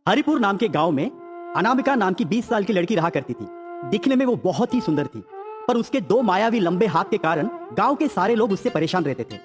हरिपुर नाम के गांव में अनामिका नाम की 20 साल की लड़की रहा करती थी। दिखने में वो बहुत ही सुंदर थी, पर उसके दो मायावी लंबे हाथ के कारण गांव के सारे लोग उससे परेशान रहते थे।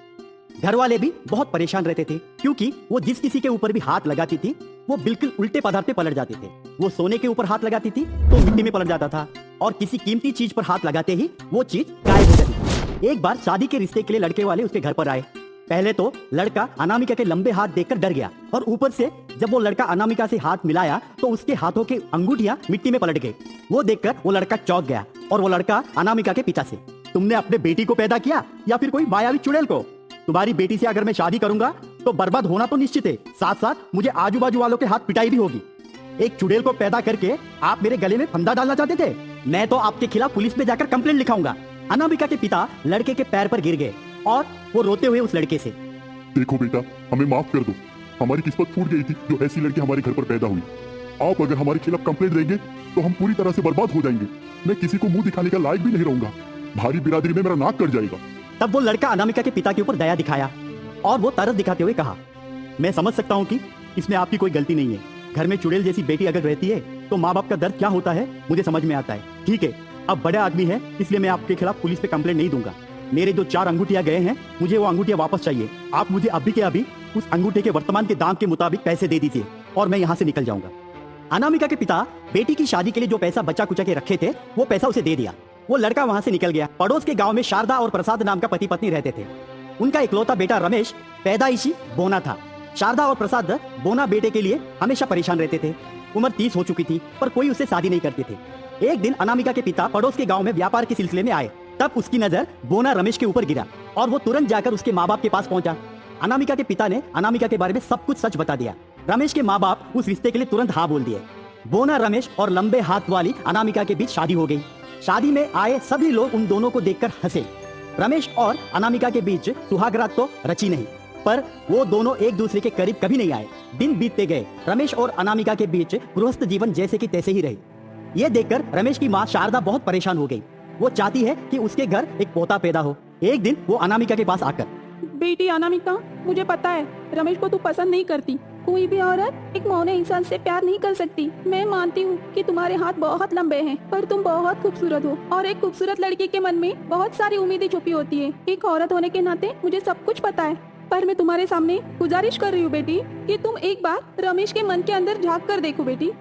घर वाले भी बहुत परेशान रहते थे, क्योंकि वो जिस किसी के ऊपर भी हाथ लगाती थी वो बिल्कुल उल्टे पदार्थ पे पलट जाते थे। वो सोने के ऊपर हाथ लगाती थी तो मिट्टी में पलट जाता था, और किसी कीमती चीज पर हाथ लगाते ही वो चीज गायब हो जाती थी। एक बार शादी के रिश्ते के लिए लड़के वाले उसके घर पर आए। पहले तो लड़का अनामिका के लंबे हाथ देखकर डर गया, और ऊपर से जब वो लड़का अनामिका से हाथ मिलाया तो उसके हाथों के अंगूठियां मिट्टी में पलट गए। वो देखकर वो लड़का चौंक गया, और वो लड़का अनामिका के पिता से, तुमने अपने बेटी को पैदा किया या फिर कोई मायावी चुड़ैल को? तुम्हारी बेटी से अगर मैं शादी करूंगा तो बर्बाद होना तो निश्चित है, साथ साथ मुझे आजू बाजू वालों के हाथ पिटाई भी होगी। एक चुड़ैल को पैदा करके आप मेरे गले में फंदा डालना चाहते थे? मैं तो आपके खिलाफ पुलिस में जाकर कंप्लेंट लिखाऊंगा। अनामिका के पिता लड़के के पैर पर गिर गए और वो रोते हुए उस लड़के से, देखो बेटा, हमें माफ कर दो। हमारी किस्मत फूट गई थी जो ऐसी लड़की हमारे घर पर पैदा हुई। आप अगर हमारे खिलाफ कंप्लेंट देंगे तो हम पूरी तरह से बर्बाद हो जाएंगे। मैं किसी को मुंह दिखाने का लायक भी नहीं रहूंगा। भारी बिरादरी में मेरा नाक कट जाएगा। तब वो लड़का अनामिका के पिता के ऊपर दया दिखाया और वो तरस दिखाते हुए कहा, मैं समझ सकता हूँ कि इसमें आपकी कोई गलती नहीं है। घर में चुड़ैल जैसी बेटी अगर रहती है तो माँ बाप का दर्द क्या होता है मुझे समझ में आता है। ठीक है, अब बड़े आदमी है, इसलिए मैं आपके खिलाफ पुलिस पे कंप्लेंट नहीं दूंगा। मेरे जो 4 अंगूठियां गए हैं, मुझे वो अंगूठियां वापस चाहिए। आप मुझे अभी के अभी उस अंगूठे के वर्तमान के दाम के मुताबिक पैसे दे दीजिए और मैं यहाँ से निकल जाऊंगा। अनामिका के पिता बेटी की शादी के लिए जो पैसा बचा कुचा के रखे थे वो पैसा उसे दे दिया। वो लड़का वहां से निकल गया। पड़ोस के गांव में शारदा और प्रसाद नाम का पति पत्नी रहते थे। उनका इकलौता बेटा रमेश पैदाइशी बोना था। शारदा और प्रसाद बोना बेटे के लिए हमेशा परेशान रहते थे। उम्र 30 हो चुकी थी, पर कोई उससे शादी नहीं करते थे। एक दिन अनामिका के पिता पड़ोस के गांव में व्यापार के सिलसिले में आए। तब उसकी नजर बोना रमेश के ऊपर गिरा और वो तुरंत जाकर उसके माँ बाप के पास पहुंचा। अनामिका के पिता ने अनामिका के बारे में सब कुछ सच बता दिया। रमेश के माँ बाप उस रिश्ते के लिए तुरंत हाँ बोल दिए। बोना रमेश और लंबे हाथ वाली अनामिका के बीच शादी हो गई। शादी में आए सभी लोग उन दोनों को देखकर हंसे। रमेश और अनामिका के बीच सुहागरात तो रची नहीं, पर वो दोनों एक दूसरे के करीब कभी नहीं आए। दिन बीतते गए, रमेश और अनामिका के बीच गृहस्थ जीवन जैसे की तैसे ही रही। ये देखकर रमेश की माँ शारदा बहुत परेशान हो गई। वो चाहती है कि उसके घर एक पोता पैदा हो। एक दिन वो अनामिका के पास आकर, बेटी अनामिका, मुझे पता है रमेश को तू पसंद नहीं करती। कोई भी औरत एक मौने इंसान से प्यार नहीं कर सकती। मैं मानती हूँ कि तुम्हारे हाथ बहुत लंबे हैं, पर तुम बहुत खूबसूरत हो, और एक खूबसूरत लड़की के मन में बहुत सारी उम्मीदें छुपी होती है। एक औरत होने के नाते मुझे सब कुछ पता है, पर मैं तुम्हारे सामने गुजारिश कर रही हूँ बेटी कि तुम एक बार रमेश के मन के अंदर झाँक कर देखो। बेटी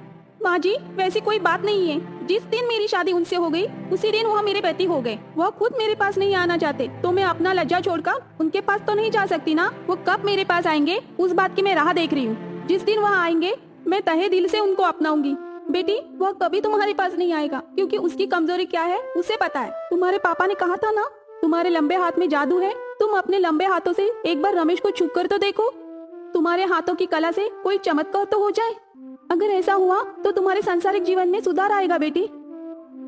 माँ जी, वैसी कोई बात नहीं है। जिस दिन मेरी शादी उनसे हो गई उसी दिन वह मेरे पति हो गए। वह खुद मेरे पास नहीं आना चाहते, तो मैं अपना लज्जा छोड़कर उनके पास तो नहीं जा सकती ना। वो कब मेरे पास आएंगे उस बात की मैं राह देख रही हूँ। जिस दिन वह आएंगे मैं तहे दिल से उनको अपनाऊंगी। बेटी, वह कभी तुम्हारे पास नहीं आएगा, क्योंकि उसकी कमजोरी क्या है उसे पता है। तुम्हारे पापा ने कहा था ना, तुम्हारे लंबे हाथ में जादू है। तुम अपने लंबे हाथों से एक बार रमेश को छू कर तो देखो। तुम्हारे हाथों की कला से कोई चमत्कार तो हो जाए। अगर ऐसा हुआ तो तुम्हारे सांसारिक जीवन में सुधार आएगा बेटी।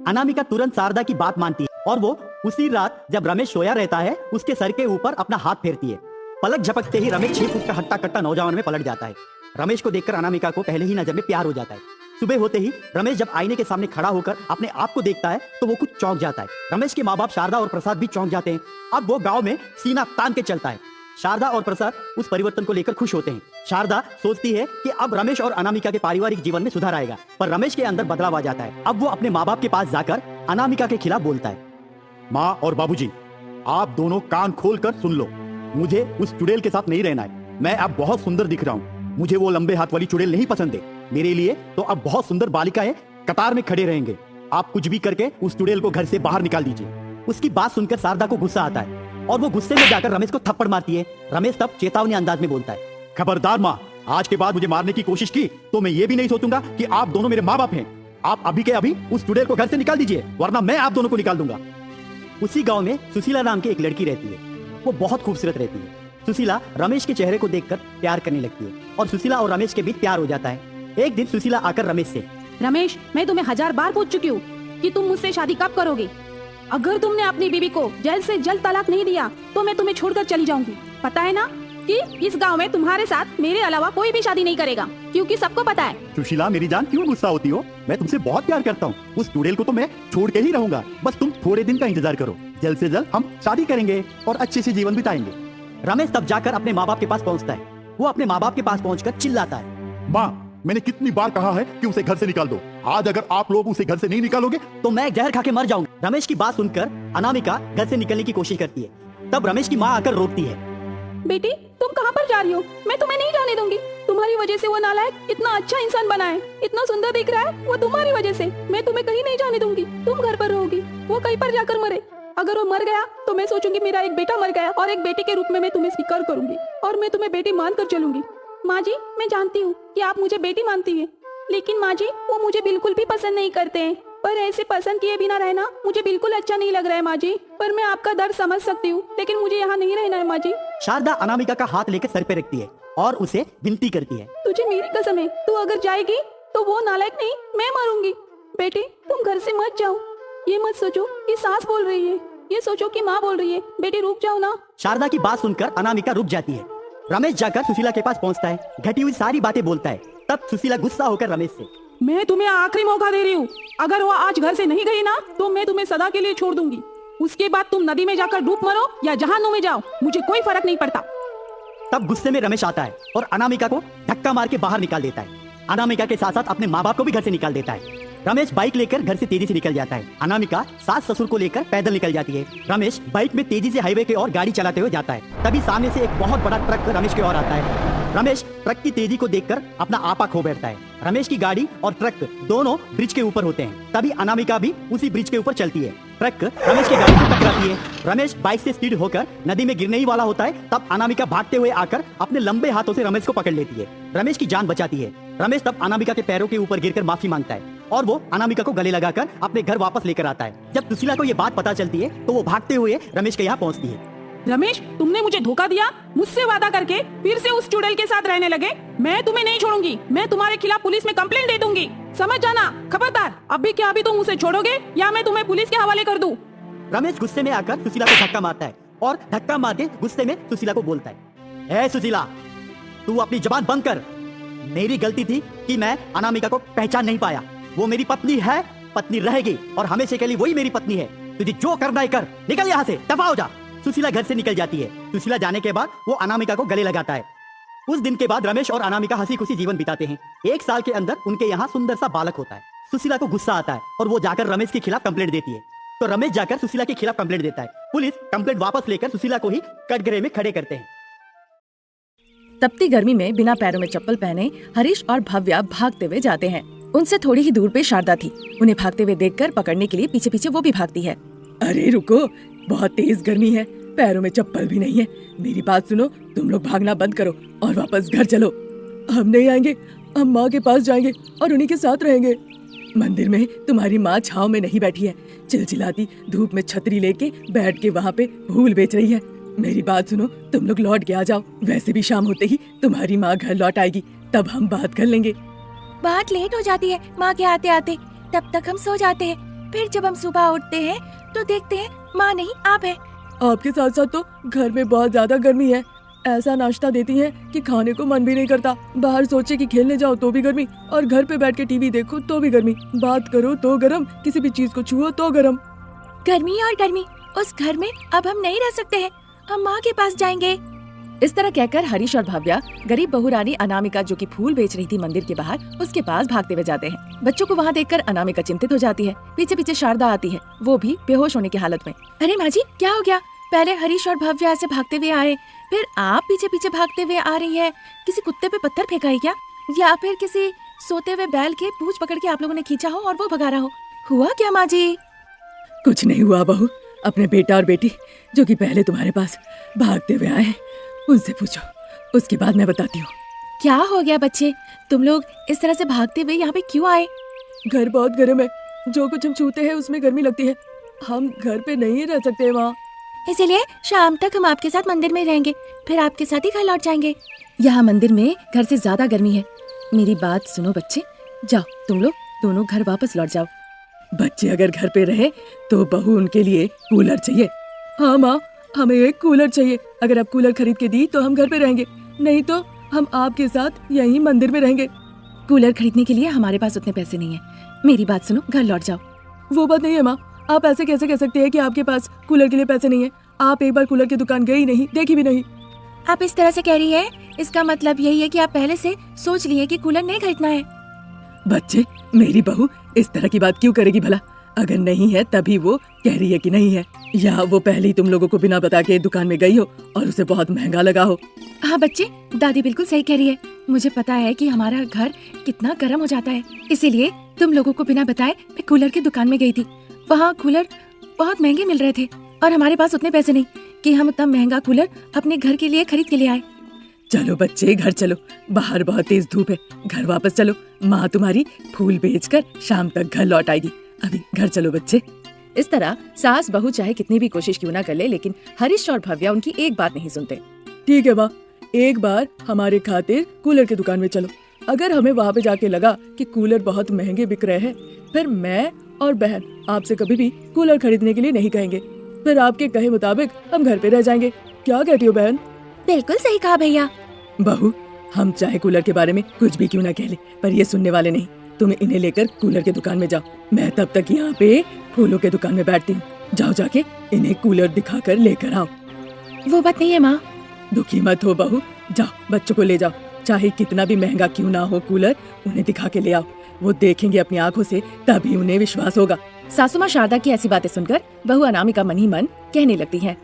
अनामिका तुरंत शारदा की बात मानती है और वो उसी रात जब रमेश सोया रहता है उसके सर के ऊपर अपना हाथ फेरती है। पलक झपकते ही रमेश 6 फुट का हट्टा कट्टा नौजवान में पलट जाता है। रमेश को देखकर अनामिका को पहले ही नजर में प्यार हो जाता है। सुबह होते ही रमेश जब आईने के सामने खड़ा होकर अपने आप को देखता है तो वो कुछ चौंक जाता है। रमेश के माँ बाप शारदा और प्रसाद भी चौंक जाते हैं। अब वो गाँव में सीना तान के चलता है। शारदा और प्रसाद उस परिवर्तन को लेकर खुश होते हैं। शारदा सोचती है कि अब रमेश और अनामिका के पारिवारिक जीवन में सुधार आएगा, पर रमेश के अंदर बदलाव आ जाता है। अब वो अपने माँ बाप के पास जाकर अनामिका के खिलाफ बोलता है, माँ और बाबूजी, आप दोनों कान खोल कर सुन लो। मुझे उस चुड़ैल के साथ नहीं रहना है। मैं अब बहुत सुंदर दिख रहा हूँ। मुझे वो लंबे हाथ वाली चुड़ैल नहीं पसंद है। मेरे लिए तो अब बहुत सुंदर बालिकाएं कतार में खड़े रहेंगे। आप कुछ भी करके उस चुड़ैल को घर से बाहर निकाल दीजिए। उसकी बात सुनकर शारदा को गुस्सा आता है और वो गुस्से में जाकर रमेश को थप्पड़ मारती है। रमेश तब चेतावनी अंदाज में बोलता है, खबरदार माँ, आज के बाद मुझे मारने की कोशिश की तो मैं ये भी नहीं सोचूंगा कि आप दोनों मेरे माँ बाप हैं। आप अभी के अभी उस चुड़ैल को घर से निकाल दीजिए, वरना मैं आप दोनों को निकाल दूंगा। उसी गांव में सुशीला नाम की एक लड़की रहती है। वो बहुत खूबसूरत रहती है। सुशीला रमेश के चेहरे को देखकर प्यार करने लगती है और सुशीला और रमेश के बीच प्यार हो जाता है। एक दिन सुशीला आकर रमेश से, रमेश, मैं तुम्हें 1000 बार पूछ चुकी हूँ कि तुम मुझसे शादी कब करोगे। अगर तुमने अपनी बीवी को जल्द से जल्द तलाक नहीं दिया तो मैं तुम्हें छोड़कर चली जाऊंगी। पता है ना कि इस गांव में तुम्हारे साथ मेरे अलावा कोई भी शादी नहीं करेगा, क्योंकि सबको पता है। सुशीला मेरी जान, क्यों गुस्सा होती हो? मैं तुमसे बहुत प्यार करता हूँ। उस चुड़ैल को तो मैं छोड़ के ही रहूंगा। बस तुम थोड़े दिन का इंतजार करो, जल्द से जल्द हम शादी करेंगे और अच्छे से जीवन बिताएंगे। रमेश तब जाकर अपने माँ बाप के पास पहुँचता है। वो अपने माँ बाप के पास पहुँचकर चिल्लाता है, माँ, मैंने कितनी बार कहा है कि उसे घर से निकाल दो। आज अगर आप लोग उसे घर से नहीं निकालोगे तो मैं जहर खा के मर जाऊंगा। रमेश की बात सुनकर अनामिका घर से निकलने की कोशिश करती है। तब रमेश की माँ आकर रोकती है। बेटी तुम कहाँ पर जा रही हो? मैं तुम्हें नहीं जाने दूंगी। तुम्हारी वजह से वो नालायक इतना अच्छा इंसान बना है, इतना सुंदर दिख रहा है, वो तुम्हारी वजह से। मैं तुम्हें कहीं नहीं जाने दूंगी। तुम घर पर रहोगी, वो कहीं पर जाकर मरे। अगर वो मर गया तो मैं सोचूंगी मेरा एक बेटा मर गया, और एक बेटी के रूप में मैं तुम्हें स्वीकार करूंगी और मैं तुम्हें बेटी मानकर चलूंगी। माँ जी, मैं जानती हूँ कि आप मुझे बेटी मानती है, लेकिन माँ जी वो मुझे बिल्कुल भी पसंद नहीं करते हैं। पर ऐसे पसंद किए बिना रहना मुझे बिल्कुल अच्छा नहीं लग रहा है माँ जी। पर मैं आपका दर्द समझ सकती हूँ, लेकिन मुझे यहाँ नहीं रहना है माँ जी। शारदा अनामिका का हाथ लेकर सर पे रखती है और उसे विनती करती है। तुझे मेरी कसम है, तू अगर जाएगी तो वो नालायक नहीं, मैं मरूंगी। बेटी तुम घर से मत जाओ। ये मत सोचो कि सास बोल रही है, ये सोचो कि माँ बोल रही है। बेटी रुक जाओ ना। शारदा की बात सुनकर अनामिका रुक जाती है। रमेश जाकर सुशीला के पास पहुंचता है, घटी हुई सारी बातें बोलता है। तब सुशीला गुस्सा होकर रमेश से, मैं तुम्हें आखिरी मौका दे रही हूँ। अगर वो आज घर से नहीं गई ना तो मैं तुम्हें सदा के लिए छोड़ दूंगी। उसके बाद तुम नदी में जाकर डूब मरो या जहानुम में जाओ, मुझे कोई फर्क नहीं पड़ता। तब गुस्से में रमेश आता है और अनामिका को धक्का मार के बाहर निकाल देता है। अनामिका के साथ साथ अपने माँ बाप को भी घर से निकाल देता है। रमेश बाइक लेकर घर से तेजी से निकल जाता है। अनामिका सास ससुर को लेकर पैदल निकल जाती है। रमेश बाइक में तेजी से हाईवे की ओर गाड़ी चलाते हुए जाता है। तभी सामने से एक बहुत बड़ा ट्रक रमेश की ओर आता है। रमेश ट्रक की तेजी को देखकर अपना आपा खो बैठता है। रमेश की गाड़ी और ट्रक दोनों ब्रिज के ऊपर होते हैं। तभी अनामिका भी उसी ब्रिज के ऊपर चलती है। ट्रक रमेश की गाड़ी को टकराती है। रमेश बाइक से स्पीड होकर नदी में गिरने ही वाला होता है। तब अनामिका भागते हुए आकर अपने लंबे हाथों से रमेश को पकड़ लेती है। रमेश की जान बचाती है। रमेश तब अनामिका के पैरों के ऊपर गिरकर माफी मांगता है और वो अनामिका को गले लगाकर अपने घर वापस लेकर आता है। जब सुशीला को ये बात पता चलती है तो वो भागते हुए रमेश के यहाँ पहुँचती है। रमेश, तुमने मुझे धोखा दिया, मुझसे वादा करके फिर से उस चुड़ैल के साथ रहने लगे। मैं तुम्हें नहीं छोड़ूंगी। मैं तुम्हारे खिलाफ पुलिस में कंप्लेंट दे दूंगी, समझ जाना। खबरदार, अभी क्या अभी तुम उसे छोड़ोगे या मैं तुम्हें पुलिस के हवाले कर दूं। रमेश गुस्से में आकर सुशीला को धक्का मारता है और धक्का मार के गुस्से में सुशीला को बोलता है, ए सुशीला, तू अपनी जुबान बंद कर। मेरी गलती थी कि मैं अनामिका को पहचान नहीं पाया। वो मेरी पत्नी है, पत्नी रहेगी और हमेशा के लिए वही मेरी पत्नी है। तुझे जो करना है कर, निकल यहाँ से, दफा हो जा। सुशीला घर से निकल जाती है। सुशीला जाने के बाद वो अनामिका को गले लगाता है। उस दिन के बाद रमेश और अनामिका हंसी खुशी जीवन बिताते हैं। एक साल के अंदर उनके यहाँ सुंदर सा बालक होता है। सुशीला को गुस्सा आता है और वो जाकर रमेश के खिलाफ कंप्लेंट देती है। तो रमेश जाकर सुशीला के खिलाफ कंप्लेंट देता है। पुलिस कंप्लेंट वापस लेकर सुशीला को ही कटघरे में खड़े करते हैं। तपती गर्मी में बिना पैरों में चप्पल पहने हरीश और भव्या भागते हुए जाते हैं। उनसे थोड़ी ही दूर पे शारदा थी। उन्हें भागते हुए देखकर पकड़ने के लिए पीछे पीछे वो भी भागती है। अरे रुको, बहुत तेज गर्मी है, पैरों में चप्पल भी नहीं है। मेरी बात सुनो, तुम लोग भागना बंद करो और वापस घर चलो। हम नहीं आएंगे, हम माँ के पास जाएंगे और उन्हीं के साथ रहेंगे। मंदिर में तुम्हारी माँ छाँव में नहीं बैठी है, चिलचिलाती धूप में छतरी लेके बैठ के वहाँ पे फूल बेच रही है। मेरी बात सुनो, तुम लोग लौट के आ जाओ। वैसे भी शाम होते ही तुम्हारी माँ घर लौट आएगी, तब हम बात कर लेंगे। बहुत लेट हो जाती है माँ के आते आते, तब तक हम सो जाते हैं। फिर जब हम सुबह उठते हैं तो देखते हैं माँ नहीं, आप है। आपके साथ साथ तो घर में बहुत ज्यादा गर्मी है। ऐसा नाश्ता देती हैं कि खाने को मन भी नहीं करता। बाहर सोचे कि खेलने जाओ तो भी गर्मी, और घर पे बैठ के टीवी देखो तो भी गर्मी। बात करो तो गरम, किसी भी चीज को छुओ तो गरम। गर्मी और गर्मी, उस घर में अब हम नहीं रह सकते हैं, हम माँ के पास जाएंगे। इस तरह कहकर हरीश और भव्या गरीब बहुरानी अनामिका जो कि फूल बेच रही थी मंदिर के बाहर, उसके पास भागते हुए जाते हैं। बच्चों को वहाँ देखकर अनामिका चिंतित हो जाती है। पीछे पीछे शारदा आती है, वो भी बेहोश होने की हालत में। अरे माँ जी, क्या हो गया? पहले हरीश और भव्या ऐसे भागते हुए आए, फिर आप पीछे पीछे भागते हुए आ रही है। किसी कुत्ते पे पत्थर फेंका है क्या? या फिर किसी सोते हुए बैल के पूंछ पकड़ के आप लोगों ने खींचा हो और वो भगा रहा हो? हुआ क्या माँ जी? कुछ नहीं हुआ बहू। अपने बेटा और बेटी जो कि पहले तुम्हारे पास भागते हुए आए, उनसे पूछो, उसके बाद मैं बताती हूँ। क्या हो गया बच्चे, तुम लोग इस तरह से भागते हुए यहाँ पे क्यों आए? घर बहुत गर्म है, जो कुछ हम छूते हैं उसमें गर्मी लगती है। हम घर पे नहीं रह सकते माँ, इसीलिए शाम तक हम आपके साथ मंदिर में रहेंगे, फिर आपके साथ ही घर लौट जाएंगे। यहाँ मंदिर में घर से ज्यादा गर्मी है। मेरी बात सुनो बच्चे, जाओ तुम लोग दोनों घर वापस लौट जाओ। बच्चे अगर घर पे रहे तो बहू उनके लिए कूलर चाहिए। हाँ माँ, हमें एक कूलर चाहिए। अगर आप कूलर खरीद के दी तो हम घर पे रहेंगे, नहीं तो हम आपके साथ यहीं मंदिर में रहेंगे। कूलर खरीदने के लिए हमारे पास उतने पैसे नहीं है। मेरी बात सुनो, घर लौट जाओ। वो बात नहीं है माँ, आप ऐसे कैसे कह सकते हैं कि आपके पास कूलर के लिए पैसे नहीं है? आप एक बार कूलर की दुकान गई नहीं, देखी भी नहीं। आप इस तरह से कह रही है, इसका मतलब यही है कि आप पहले से सोच लिए कि कूलर नहीं खरीदना है। बच्चे, मेरी बहू इस तरह की बात क्यों करेगी भला? अगर नहीं है तभी वो कह रही है कि नहीं है, या वो पहले ही तुम लोगों को बिना बता के दुकान में गई हो और उसे बहुत महंगा लगा हो। हाँ बच्चे, दादी बिल्कुल सही कह रही है। मुझे पता है कि हमारा घर कितना गर्म हो जाता है, इसीलिए तुम लोगों को बिना बताए मैं कूलर की दुकान में गई थी। वहाँ कूलर बहुत महंगे मिल रहे थे और हमारे पास उतने पैसे नहीं कि हम उतना महंगा कूलर अपने घर के लिए खरीद के ले आए। चलो बच्चे, घर चलो, बाहर बहुत तेज धूप है, घर वापस चलो। माँ तुम्हारी फूल बेचकर शाम तक घर लौट आएगी। अभी घर चलो बच्चे। इस तरह सास बहू चाहे कितनी भी कोशिश क्यों ना कर ले, लेकिन हरीश और भव्या उनकी एक बात नहीं सुनते। ठीक है माँ, एक बार हमारे खातिर कूलर की दुकान में चलो। अगर हमें वहाँ पे जाके लगा कि कूलर बहुत महंगे बिक रहे हैं, फिर मैं और बहन आपसे कभी भी कूलर खरीदने के लिए नहीं कहेंगे। फिर आपके कहे मुताबिक हम घर पे रह जाएंगे। क्या कहती हो बहन? बिल्कुल सही कहा भैया। बहू, हम चाहे कूलर के बारे में कुछ भी क्यों ना कह ले, पर ये सुनने वाले नहीं। तुम इन्हें लेकर कूलर की दुकान में जाओ, मैं तब तक यहाँ पे फूलों के दुकान में बैठती हूँ। जाओ, जाके इन्हें कूलर दिखाकर लेकर आओ। वो बात नहीं है माँ। दुखी मत हो बहू, जाओ बच्चों को ले जाओ। चाहे कितना भी महंगा क्यों ना हो कूलर, उन्हें दिखा के ले आओ। वो देखेंगे अपनी आंखों से, तभी उन्हें विश्वास होगा। सासू माँ शारदा की ऐसी बातें सुनकर बहू अनामिका मन ही मन कहने लगती है,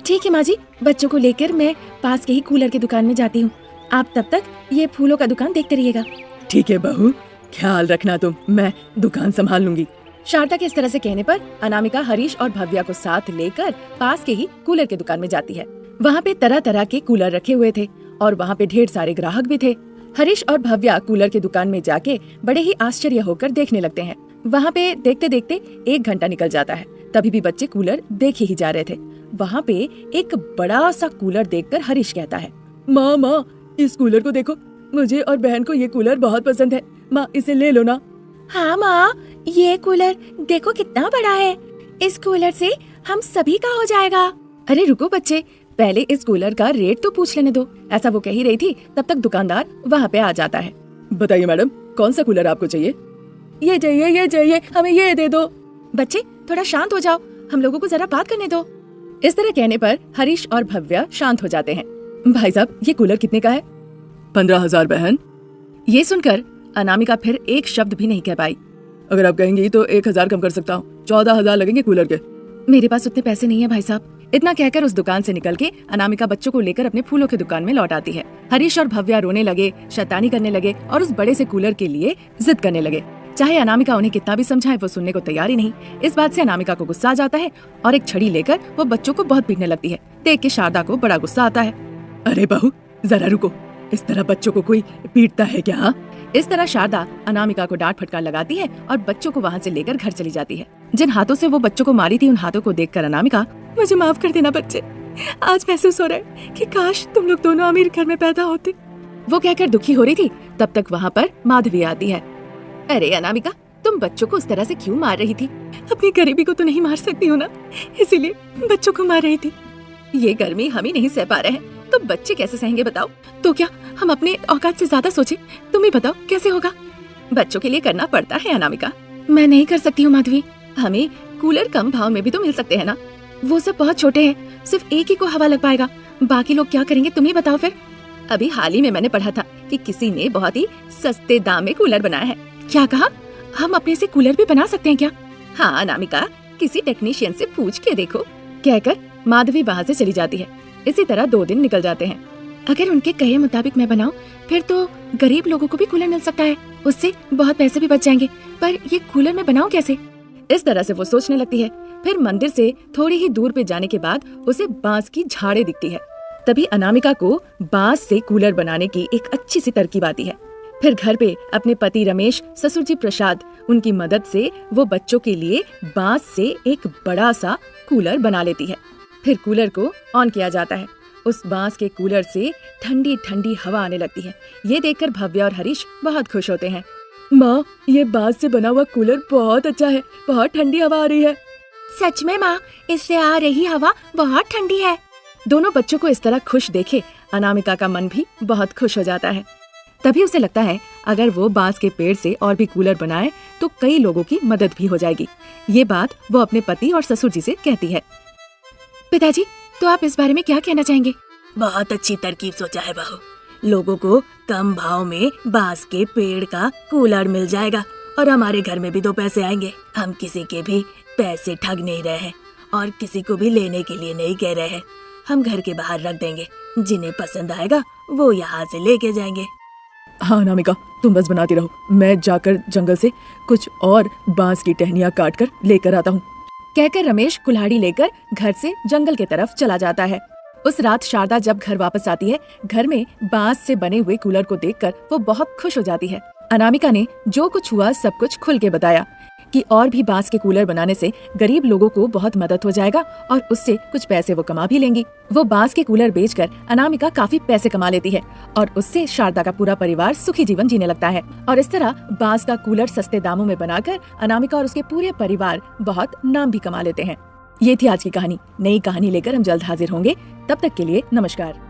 ठीक है माँ जी, बच्चों को लेकर मैं पास के ही कूलर की दुकान में जाती हूँ। आप तब तक ये फूलों का दुकान देखते रहिएगा। ठीक है बहू, ख्याल रखना तुम, मैं दुकान संभाल लूंगी। शारदा के इस तरह से कहने पर अनामिका हरीश और भव्या को साथ लेकर पास के ही कूलर की दुकान में जाती है। वहाँ पे तरह तरह के कूलर रखे हुए थे और वहाँ पे ढेर सारे ग्राहक भी थे। हरीश और भव्या कूलर की दुकान में जाके बड़े ही आश्चर्य होकर देखने लगते हैं। वहाँ पे देखते देखते 1 घंटा निकल जाता है, तभी भी बच्चे कूलर देखे ही जा रहे थे। वहाँ पे एक बड़ा सा कूलर देखकर हरीश कहता है, माँ, इस कूलर को देखो, मुझे और बहन को ये कूलर बहुत पसंद है। माँ, इसे ले लो ना। हाँ माँ, ये कूलर देखो कितना बड़ा है। इस कूलर से हम सभी का हो जाएगा। अरे रुको बच्चे, पहले इस कूलर का रेट तो पूछ लेने दो। ऐसा वो कह ही रही थी, तब तक दुकानदार वहाँ पे आ जाता है। बताइए मैडम, कौन सा कूलर आपको चाहिए? ये चाहिए, हमें ये दे दो। बच्चे थोड़ा शांत हो जाओ, हम लोगों को जरा बात करने दो। इस तरह कहने पर हरीश और भव्या शांत हो जाते हैं। भाई साहब, ये कूलर कितने का है? 15,000 बहन। ये सुनकर अनामिका फिर एक शब्द भी नहीं कह पाई। अगर आप कहेंगी तो 1,000 कम कर सकता हूँ, 14,000 लगेंगे कूलर के। मेरे पास उतने पैसे नहीं है भाई साहब। इतना कहकर उस दुकान से निकल के अनामिका बच्चों को लेकर अपने फूलों की दुकान में लौट आती है। हरीश और भव्या रोने लगे, शैतानी करने लगे और उस बड़े से कूलर के लिए जिद करने लगे। चाहे अनामिका उन्हें कितना भी समझाए, वो सुनने को तैयार ही नहीं। इस बात से अनामिका को गुस्सा आ जाता है और एक छड़ी लेकर वो बच्चों को बहुत पीटने लगती है। देख के शारदा को बड़ा गुस्सा आता है। अरे बहू, जरा रुको, इस तरह बच्चों को कोई पीटता है क्या? इस तरह शारदा अनामिका को डांट फटकार लगाती है और बच्चों को वहाँ से लेकर घर चली जाती है। जिन हाथों से वो बच्चों को मारी थी, उन हाथों को देखकर अनामिका, मुझे माफ कर देना बच्चे, आज महसूस हो रहा है कि काश तुम लोग दोनों अमीर घर में पैदा होते। वो कहकर दुखी हो रही थी, तब तक वहाँ पर माधवी आती है। अरे अनामिका, तुम बच्चों को उस तरह से क्यों मार रही थी? अपनी गरीबी को तो नहीं मार सकती हो ना, इसीलिए बच्चों को मार रही थी। ये गर्मी हम ही नहीं सह पा रहे हैं, तो बच्चे कैसे सहेंगे बताओ? तो क्या हम अपने औकात से ज्यादा सोचे? तुम ही बताओ कैसे होगा? बच्चों के लिए करना पड़ता है अनामिका। मैं नहीं कर सकती हूँ माधवी। हमें कूलर कम भाव में भी तो मिल सकते हैं ना। वो सब बहुत छोटे हैं, सिर्फ एक ही को हवा लग पाएगा, बाकी लोग क्या करेंगे तुम ही बताओ फिर। अभी हाल ही में मैंने पढ़ा था कि किसी ने बहुत ही सस्ते दाम में कूलर बनाया है। क्या कहा? हम अपने से कूलर भी बना सकते हैं क्या? हाँ अनामिका, किसी टेक्नीशियन से पूछ के देखो, कहकर माधवी वहाँ से चली जाती है। इसी तरह 2 दिन निकल जाते हैं। अगर उनके कहे मुताबिक मैं बनाऊं, फिर तो गरीब लोगों को भी कूलर मिल सकता है, उससे बहुत पैसे भी बच जाएंगे। पर ये कूलर मैं बनाऊं कैसे? इस तरह से वो सोचने लगती है। फिर मंदिर से थोड़ी ही दूर पे जाने के बाद उसे बांस की झाड़ें दिखती है। तभी अनामिका को बांस से कूलर बनाने की एक अच्छी सी तरकीब आती है। फिर घर पे अपने पति रमेश, ससुर जी प्रसाद, उनकी मदद से वो बच्चों के लिए बांस से एक बड़ा सा कूलर बना लेती है। फिर कूलर को ऑन किया जाता है। उस बांस के कूलर से ठंडी ठंडी हवा आने लगती है। ये देखकर भव्या और हरीश बहुत खुश होते हैं। माँ, ये बांस से बना हुआ कूलर बहुत अच्छा है, बहुत ठंडी हवा आ रही है। सच में माँ, इससे आ रही हवा बहुत ठंडी है। दोनों बच्चों को इस तरह खुश देखे अनामिका का मन भी बहुत खुश हो जाता है। तभी उसे लगता है अगर वो बांस के पेड़ से और भी कूलर बनाए तो कई लोगों की मदद भी हो जाएगी। ये बात वो अपने पति और ससुर जी से कहती है। पिताजी, तो आप इस बारे में क्या कहना चाहेंगे? बहुत अच्छी तरकीब सोचा है बहू। लोगों को कम भाव में बांस के पेड़ का कूलर मिल जाएगा और हमारे घर में भी 2 पैसे आएंगे। हम किसी के भी पैसे ठग नहीं रहे हैं और किसी को भी लेने के लिए नहीं कह रहे हैं। हम घर के बाहर रख देंगे, जिन्हें पसंद आएगा वो यहाँ से लेके जाएंगे। हाँ अनामिका, तुम बस बनाती रहो, मैं जाकर जंगल से कुछ और बांस की टहनियाँ काट कर लेकर आता हूँ। कहकर रमेश कुल्हाड़ी लेकर घर से जंगल की तरफ चला जाता है। उस रात शारदा जब घर वापस आती है, घर में बांस से बने हुए कूलर को देखकर वो बहुत खुश हो जाती है। अनामिका ने जो कुछ हुआ सब कुछ खुल के बताया कि और भी बांस के कूलर बनाने से गरीब लोगों को बहुत मदद हो जाएगा और उससे कुछ पैसे वो कमा भी लेंगी। वो बांस के कूलर बेचकर अनामिका काफी पैसे कमा लेती है और उससे शारदा का पूरा परिवार सुखी जीवन जीने लगता है। और इस तरह बांस का कूलर सस्ते दामों में बनाकर अनामिका और उसके पूरे परिवार बहुत नाम भी कमा लेते हैं। ये थी आज की कहानी। नई कहानी लेकर हम जल्द हाजिर होंगे। तब तक के लिए नमस्कार।